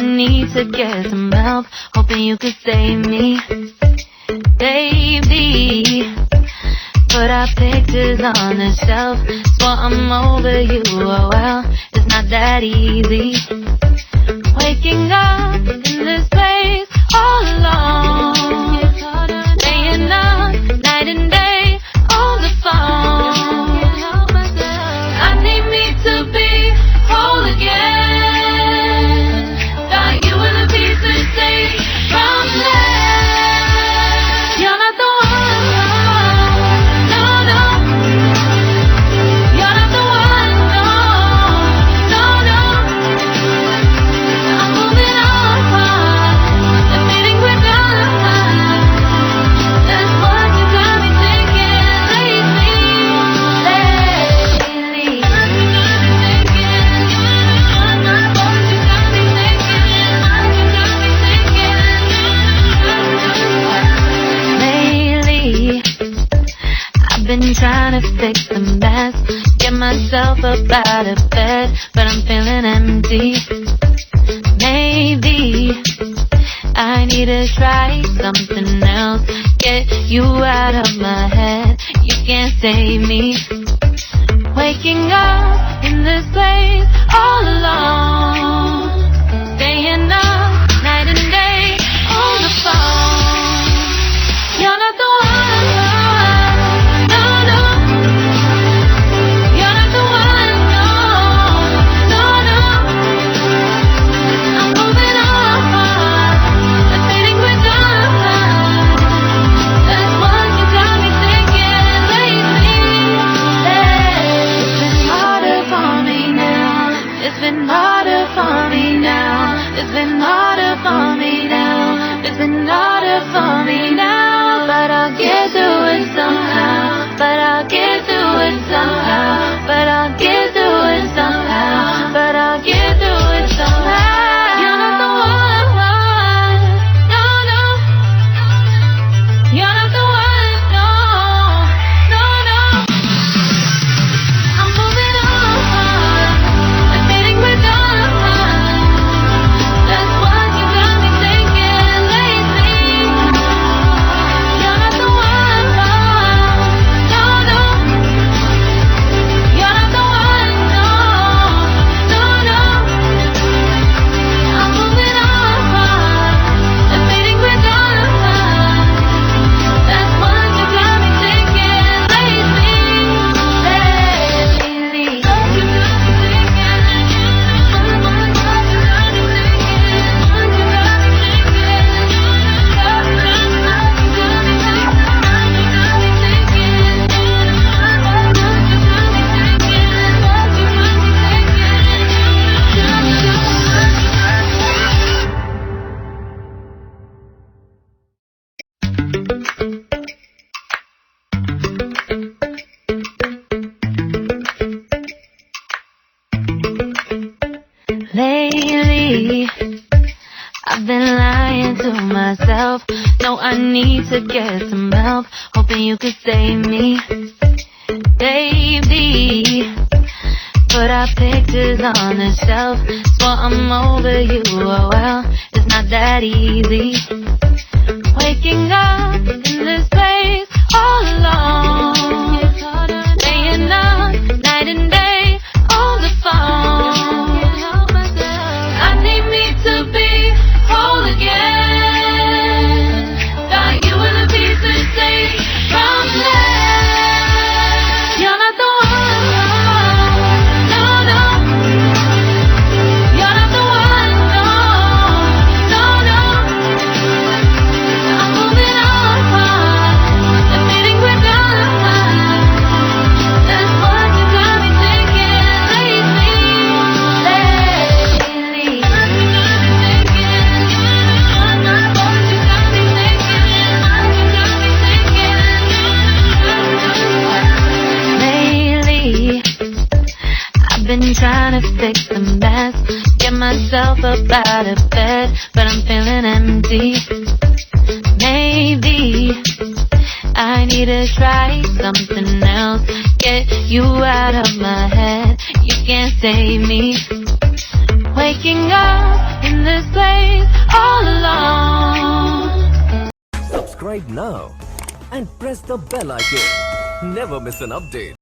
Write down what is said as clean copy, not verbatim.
need to get some help, hoping you could save me, baby. Put our pictures on the shelf, swore I'm over you, oh well, it's not that easy. Waking up in this place all alone, staying up night and day on the phone. I need me to be whole again. Thought you were the piece to save from there. You're not the one, no, no. You're not the one, no, no, no. I'm moving on, admitting we're done. That's what you got me thinking lately. I've been trying to fix the mess, get myself up out of bed, but I'm feeling empty. Maybe I need to try something else, get you out of my head. You can't save me. Waking up in this place all alone, staying up night and day on the phone. You're not the one, no, no. You're not the one, no, no, no. I'm moving on, admitting we're done. That's what you got me thinking lately. It's been harder for me now. It's been harder for me now. It's been harder for me now. It's been harder for me now. But I'll get through it somehow. But I'll get through it somehow. But I'll get through it somehow. But I'll get through it somehow. You're not the one, no, no. You're not the one, no, no, no. I'm moving on, admitting we're done. That's what you got me thinking lately. You're not the one, no, no. You're not the one, no, no, no. I'm moving on, admitting we're done. That's what you got me thinking lately. Lately, I've been lying to myself. No, I need to get some help, hoping you could save me, baby. Put our pictures on the shelf, swore I'm over you, oh well, it's not that easy. Waking up in this place all alone, staying up night and day on the phone. I need me to be whole again. Thought you were the piece to save from there. You're not the one, no, no. You're not the one, no, no, no. I'm moving on, admitting we're done. That's what you got me thinking lately. I've been trying to fix the mess, get myself up out of bed, but I'm feeling empty. Maybe I need to try something else, get you out of my head. You can't save me. Waking up in this place all alone. Subscribe now and press the bell icon. Never miss an update.